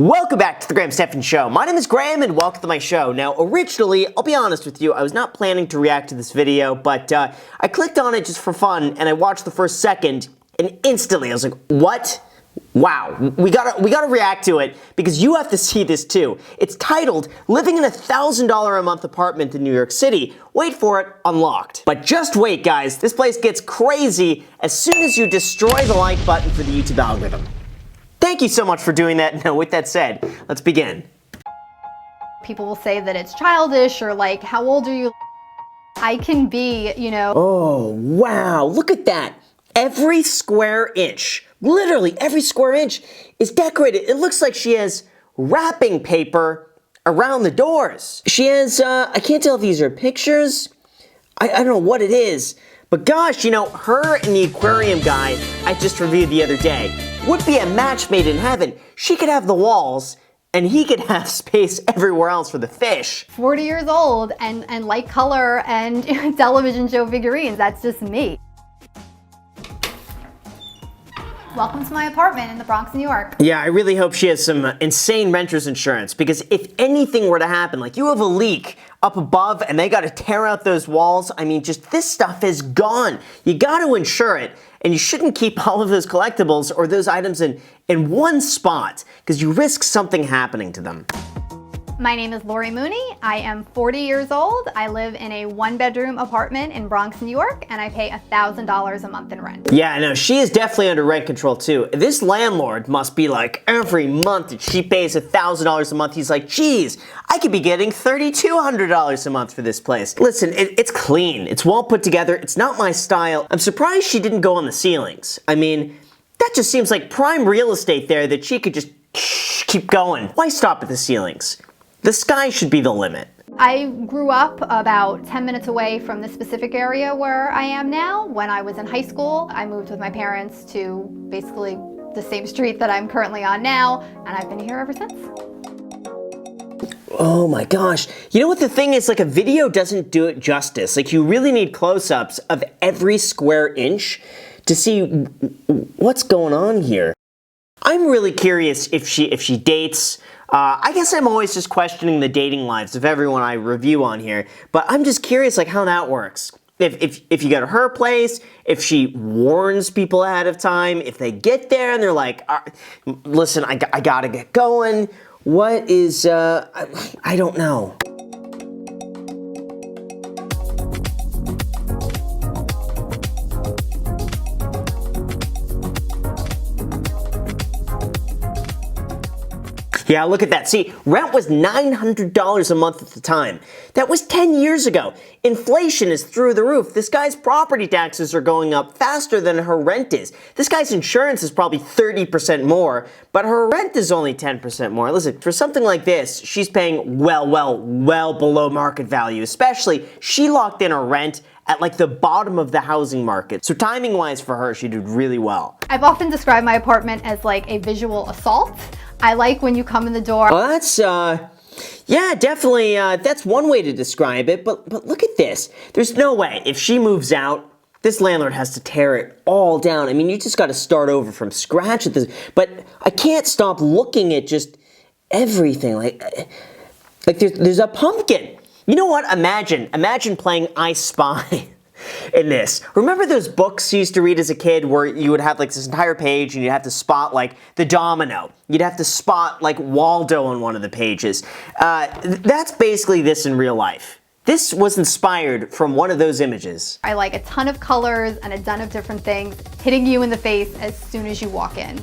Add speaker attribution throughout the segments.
Speaker 1: Welcome back to the Graham Stephan Show. My name is Graham and welcome to my show. Now, originally, I'll be honest with you, I was not planning to react to this video, but I clicked on it just for fun and I watched the first second and instantly I was like, what? Wow, we gotta react to it because you have to see this too. It's titled, Living in a $1,000 a month apartment in New York City. Wait for it, unlocked. But just wait guys, this place gets crazy as soon as you destroy the like button for the YouTube algorithm. Thank you so much for doing that. Now, with that said, let's begin.
Speaker 2: People will say that it's childish or like, how old are you? I can be,
Speaker 1: Oh, wow, look at that. Every square inch, literally every square inch is decorated. It looks like she has wrapping paper around the doors. She has, I can't tell if these are pictures. I don't know what it is. But gosh, her and the aquarium guy I just reviewed the other day would be a match made in heaven. She could have the walls, and he could have space everywhere else for the fish.
Speaker 2: 40 years old and like color and television show figurines. That's just me. Welcome to my apartment in the Bronx, New York.
Speaker 1: Yeah, I really hope she has some insane renter's insurance, because if anything were to happen, like you have a leak up above and they got to tear out those walls, I mean, just this stuff is gone. You got to insure it, and you shouldn't keep all of those collectibles or those items in one spot, because you risk something happening to them.
Speaker 2: My name is Lori Mooney. I am 40 years old. I live in a one-bedroom apartment in Bronx, New York, and I pay $1,000 a month in rent.
Speaker 1: Yeah, no, she is definitely under rent control too. This landlord must be like, every month that she pays $1,000 a month, he's like, geez, I could be getting $3,200 a month for this place. Listen, it's clean, it's well put together, it's not my style. I'm surprised she didn't go on the ceilings. I mean, that just seems like prime real estate there that she could just keep going. Why stop at the ceilings? The sky should be the limit.
Speaker 2: I grew up about 10 minutes away from the specific area where I am now. When I was in high school, I moved with my parents to basically the same street that I'm currently on now, and I've been here ever since.
Speaker 1: Oh my gosh. You know what the thing is, like a video doesn't do it justice. Like you really need close-ups of every square inch to see what's going on here. I'm really curious if she dates. I guess I'm always just questioning the dating lives of everyone I review on here, but I'm just curious like how that works. If you go to her place, if she warns people ahead of time, if they get there and they're like, listen, I gotta get going. What is, I don't know. Yeah, look at that. See, rent was $900 a month at the time. That was 10 years ago. Inflation is through the roof. This guy's property taxes are going up faster than her rent is. This guy's insurance is probably 30% more, but her rent is only 10% more. Listen, for something like this, she's paying well below market value. Especially, she locked in her rent at like the bottom of the housing market. So timing-wise for her, she did really well.
Speaker 2: I've often described my apartment as like a visual assault. I like when you come in the door.
Speaker 1: Well, that's, yeah, definitely, that's one way to describe it, but look at this. There's no way, if she moves out, this landlord has to tear it all down. I mean, you just gotta start over from scratch at this, but I can't stop looking at just everything, like there's a pumpkin. You know what, imagine playing I Spy in this. Remember those books you used to read as a kid where you would have like this entire page and you'd have to spot like the domino. You'd have to spot like Waldo on one of the pages. That's basically this in real life. This was inspired from one of those images.
Speaker 2: I like a ton of colors and a ton of different things hitting you in the face as soon as you walk in.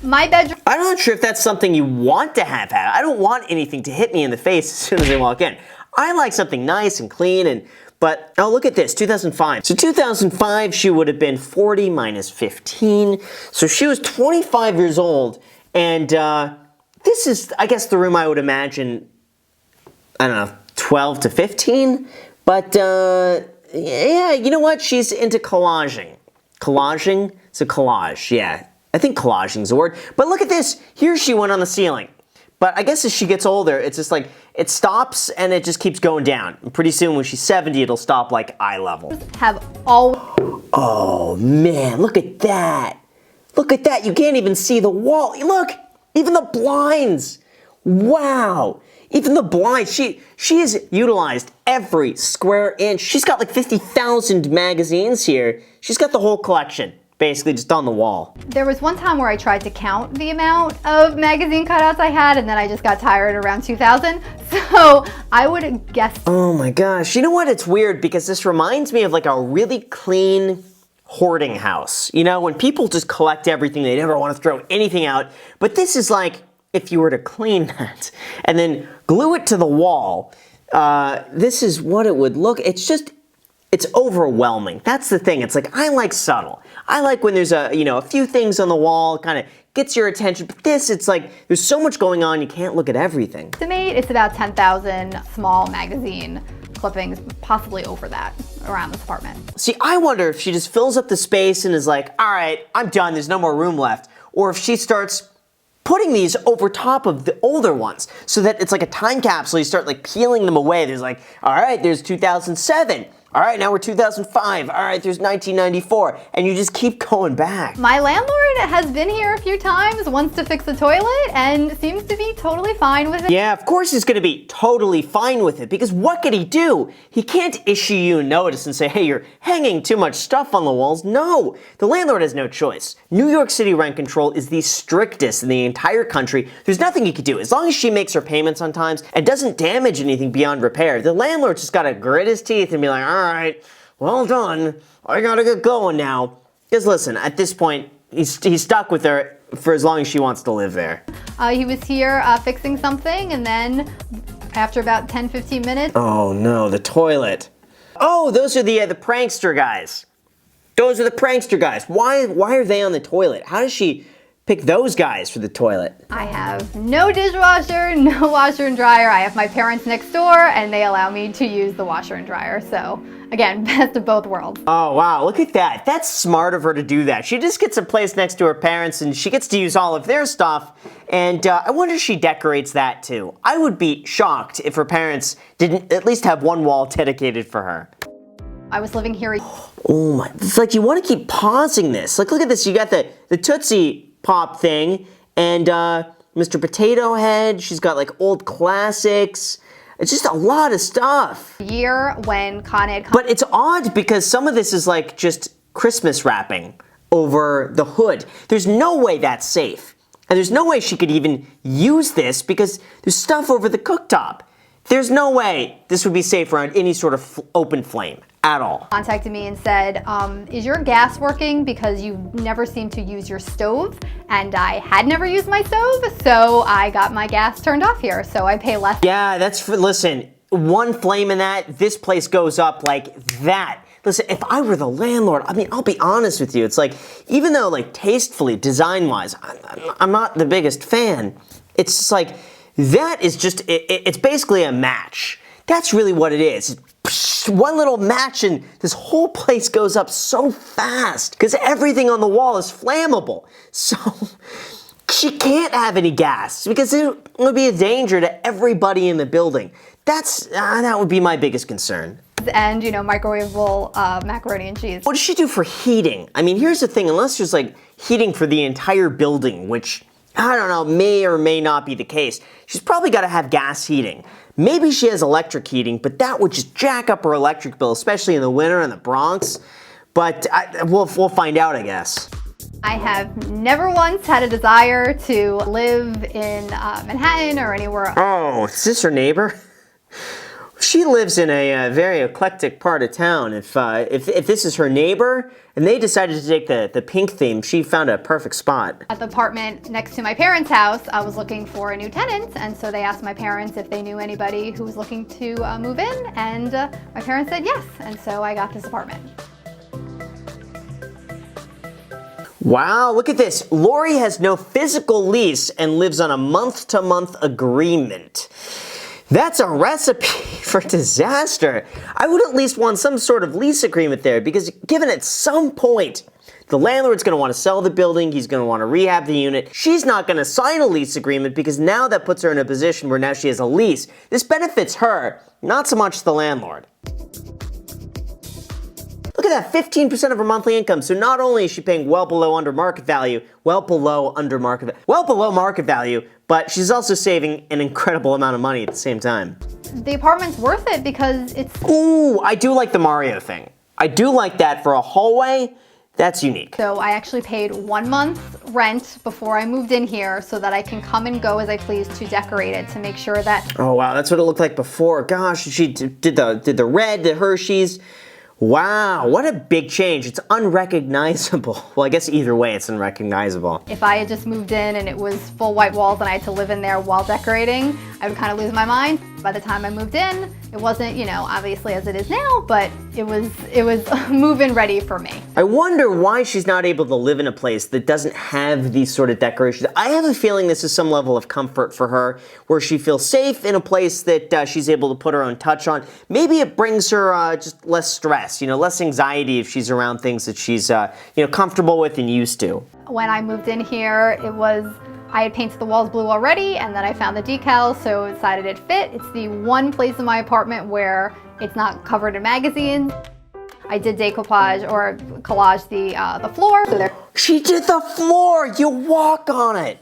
Speaker 2: My bedroom...
Speaker 1: I'm not sure if that's something you want to have. I don't want anything to hit me in the face as soon as I walk in. I like something nice and clean but, oh, look at this, 2005. So 2005, she would have been 40 minus 15. So she was 25 years old. And this is, I guess, the room I would imagine, I don't know, 12 to 15. But, yeah, you know what? She's into collaging. Collaging? It's a collage, yeah. I think collaging is a word. But look at this. Here she went on the ceiling. But I guess as she gets older, it's just like, it stops and it just keeps going down. And pretty soon when she's 70, it'll stop like eye level.
Speaker 2: Have all...
Speaker 1: Oh man, look at that. Look at that, you can't even see the wall. Look, Even the blinds. Wow. Even the blinds. She has utilized every square inch. She's got like 50,000 magazines here. She's got the whole collection, basically just on the wall.
Speaker 2: There was one time where I tried to count the amount of magazine cutouts I had, and then I just got tired around 2,000. So I would guess.
Speaker 1: Oh my gosh. You know what? It's weird because this reminds me of like a really clean hoarding house. You know, when people just collect everything, they never want to throw anything out. But this is like if you were to clean that and then glue it to the wall. This is what it would look. It's overwhelming. That's the thing. It's like, I like subtle. I like when there's a few things on the wall, kind of gets your attention. But this, it's like, there's so much going on, you can't look at everything.
Speaker 2: Estimate it's about 10,000 small magazine clippings, possibly over that, around this apartment.
Speaker 1: See, I wonder if she just fills up the space and is like, all right, I'm done, there's no more room left. Or if she starts putting these over top of the older ones so that it's like a time capsule. You start like peeling them away. There's like, all right, there's 2007. All right, now we're 2005. All right, there's 1994. And you just keep going back.
Speaker 2: My landlord has been here a few times, wants to fix the toilet, and seems to be totally fine with it.
Speaker 1: Yeah, of course he's gonna be totally fine with it, because what could he do? He can't issue you a notice and say, hey, you're hanging too much stuff on the walls. No, the landlord has no choice. New York City rent control is the strictest in the entire country. There's nothing he could do. As long as she makes her payments on time and doesn't damage anything beyond repair, the landlord just gotta grit his teeth and be like, all right, well done. I gotta get going now. Because listen, at this point, he's stuck with her for as long as she wants to live there.
Speaker 2: He was here fixing something, and then after about 10-15 minutes.
Speaker 1: Oh no, the toilet. Oh, those are the prankster guys. Those are the prankster guys. Why are they on the toilet? How does she pick those guys for the toilet?
Speaker 2: I have no dishwasher, no washer and dryer. I have my parents next door, and they allow me to use the washer and dryer. So again, best of both worlds.
Speaker 1: Oh wow, look at that. That's smart of her to do that. She just gets a place next to her parents and she gets to use all of their stuff. And I wonder if she decorates that too. I would be shocked if her parents didn't at least have one wall dedicated for her.
Speaker 2: I was living here.
Speaker 1: Oh my, it's like you want to keep pausing this. Like look at this, you got the Tootsie Pop thing and Mr. Potato Head. She's got like old classics. It's just a lot of stuff.
Speaker 2: Year when Con Ed.
Speaker 1: But it's odd because some of this is like just Christmas wrapping over the hood. There's no way that's safe. And there's no way she could even use this because there's stuff over the cooktop. There's no way this would be safe around any sort of open flame at all.
Speaker 2: Contacted me and said, is your gas working? Because you never seem to use your stove. And I had never used my stove, so I got my gas turned off here, so I pay less.
Speaker 1: Yeah, listen, one flame in that, this place goes up like that. Listen, if I were the landlord, I mean, I'll be honest with you, it's like, even though like tastefully, design-wise, I'm not the biggest fan, it's just like, that is just, it's basically a match. That's really what it is. One little match and this whole place goes up so fast because everything on the wall is flammable. So she can't have any gas because it would be a danger to everybody in the building. That would be my biggest concern.
Speaker 2: And, microwavable macaroni and cheese.
Speaker 1: What does she do for heating? I mean, here's the thing, unless there's like heating for the entire building, which I don't know, may or may not be the case, she's probably got to have gas heating. Maybe she has electric heating, but that would just jack up her electric bill, especially in the winter in the Bronx. But we'll find out, I guess.
Speaker 2: I have never once had a desire to live in Manhattan or anywhere else.
Speaker 1: Oh, is this her neighbor? She lives in a very eclectic part of town. If this is her neighbor and they decided to take the pink theme, she found a perfect spot.
Speaker 2: At the apartment next to my parents' house, I was looking for a new tenant, and so they asked my parents if they knew anybody who was looking to move in, and my parents said yes, and so I got this apartment.
Speaker 1: Wow, look at this. Lori has no physical lease and lives on a month-to-month agreement. That's a recipe for disaster. I would at least want some sort of lease agreement there because given at some point the landlord's going to want to sell the building, he's going to want to rehab the unit. She's not going to sign a lease agreement because now that puts her in a position where now she has a lease. This benefits her, not so much the landlord. Look at that, 15% of her monthly income. So not only is she paying well below market value, but she's also saving an incredible amount of money at the same time.
Speaker 2: The apartment's worth it because it's...
Speaker 1: Ooh, I do like the Mario thing. I do like that for a hallway. That's unique.
Speaker 2: So I actually paid 1 month rent before I moved in here so that I can come and go as I please to decorate it to make sure that...
Speaker 1: Oh wow, that's what it looked like before. Gosh, she did the red, the Hershey's. Wow, what a big change. It's unrecognizable. Well, I guess either way it's unrecognizable.
Speaker 2: If I had just moved in and it was full white walls and I had to live in there while decorating, I would kind of lose my mind. By the time I moved in, it wasn't, you know, obviously as it is now, but it was move-in ready for me.
Speaker 1: I wonder why she's not able to live in a place that doesn't have these sort of decorations. I have a feeling this is some level of comfort for her, where she feels safe in a place that she's able to put her own touch on. Maybe it brings her just less stress, you know, less anxiety if she's around things that she's, you know, comfortable with and used to.
Speaker 2: When I moved in here, I had painted the walls blue already, and then I found the decals, so I decided it fit. It's the one place in my apartment where it's not covered in magazines. I did decoupage or collage the floor. So
Speaker 1: she did the floor! You walk on it!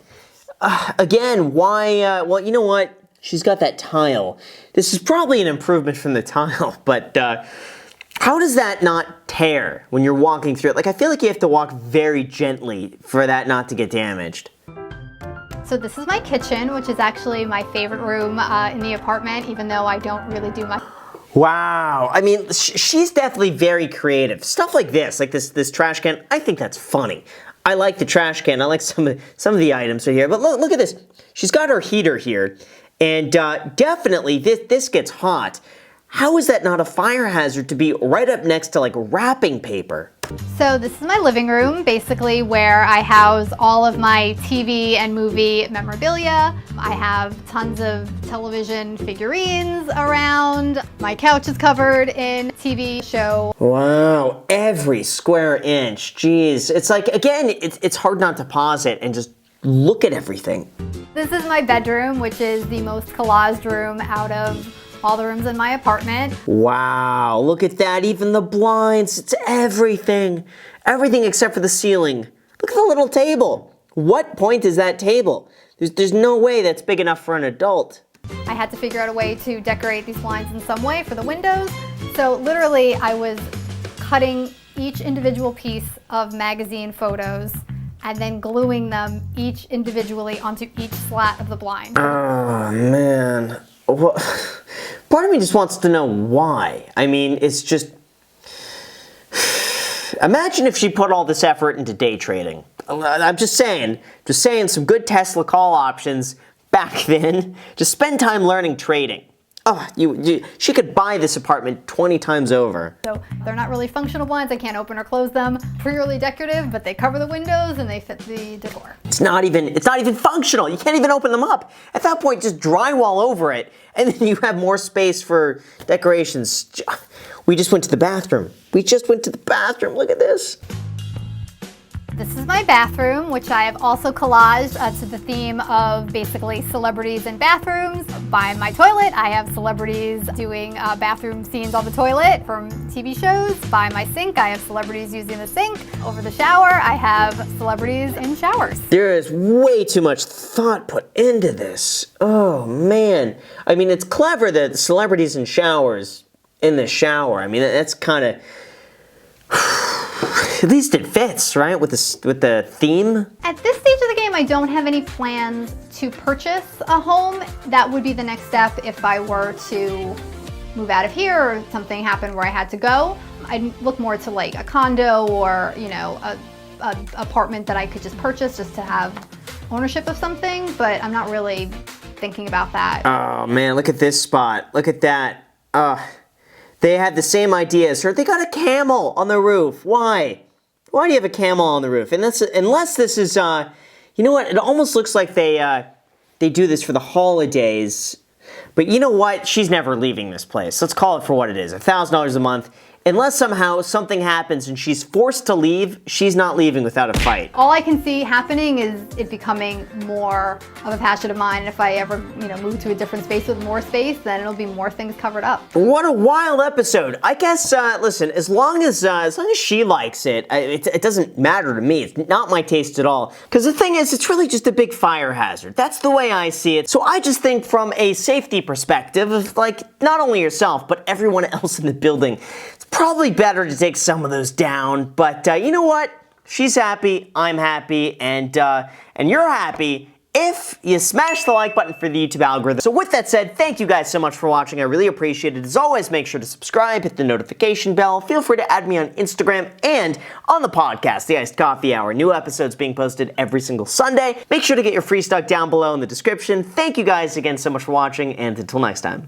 Speaker 1: Again, why, well, you know what? She's got that tile. This is probably an improvement from the tile, but how does that not tear when you're walking through it? Like, I feel like you have to walk very gently for that not to get damaged.
Speaker 2: So this is my kitchen, which is actually my favorite room in the apartment, even though I don't really do much.
Speaker 1: Wow, I mean, she's definitely very creative. Stuff like this trash can, I think that's funny. I like the trash can, I like some of the items right here, but look at this. She's got her heater here, and definitely this gets hot. How is that not a fire hazard to be right up next to like wrapping paper?
Speaker 2: So this is my living room, basically where I house all of my TV and movie memorabilia. I have tons of television figurines around. My couch is covered in TV show.
Speaker 1: Wow, every square inch, geez. It's like, again, it's hard not to pause it and just look at everything.
Speaker 2: This is my bedroom, which is the most collaged room out of all the rooms in my apartment.
Speaker 1: Wow, look at that, even the blinds, it's everything. Everything except for the ceiling. Look at the little table. What point is that table? There's no way that's big enough for an adult.
Speaker 2: I had to figure out a way to decorate these blinds in some way for the windows. So literally I was cutting each individual piece of magazine photos and then gluing them each individually onto each slat of the blind.
Speaker 1: Oh man. Well, part of me just wants to know why. I mean, it's just... Imagine if she put all this effort into day trading. I'm just saying some good Tesla call options back then. Just spend time learning trading. Oh, she could buy this apartment 20 times over.
Speaker 2: So they're not really functional blinds. I can't open or close them. Purely decorative, but they cover the windows and they fit the decor.
Speaker 1: It's not even functional. You can't even open them up. At that point, just drywall over it, and then you have more space for decorations. We just went to the bathroom. Look at this.
Speaker 2: This is my bathroom, which I have also collaged to the theme of basically celebrities in bathrooms. By my toilet, I have celebrities doing bathroom scenes on the toilet from TV shows. By my sink, I have celebrities using the sink. Over the shower, I have celebrities in showers.
Speaker 1: There is way too much thought put into this. Oh man. I mean, it's clever that the celebrities in showers, in the shower. I mean, that's kind of... At least it fits, right, with the theme?
Speaker 2: At this stage of the game, I don't have any plans to purchase a home. That would be the next step if I were to move out of here or something happened where I had to go. I'd look more to like a condo or, you know, a apartment that I could just purchase just to have ownership of something, but I'm not really thinking about that.
Speaker 1: Oh man, look at this spot. Look at that. They had the same idea as her. They got a camel on the roof. Why? Why do you have a camel on the roof? And unless this is, you know what? It almost looks like they do this for the holidays. But you know what? She's never leaving this place. Let's call it for what it is. $1,000 a month. unless somehow something happens and she's forced to leave, she's not leaving without a fight.
Speaker 2: All I can see happening is it becoming more of a passion of mine. And if I ever, move to a different space with more space, then it'll be more things covered up.
Speaker 1: What a wild episode. I guess, listen, as long as she likes it, it doesn't matter to me. It's not my taste at all. Because the thing is, it's really just a big fire hazard. That's the way I see it. So I just think from a safety perspective of, like, not only yourself, but everyone else in the building, it's probably better to take some of those down. But you know what? She's happy, I'm happy, and you're happy if you smash the like button for the YouTube algorithm. So with that said, thank you guys so much for watching. I really appreciate it. As always, make sure to subscribe, hit the notification bell. Feel free to add me on Instagram and on the podcast, The Iced Coffee Hour. New episodes being posted every single Sunday. Make sure to get your free stock down below in the description. Thank you guys again so much for watching, and until next time.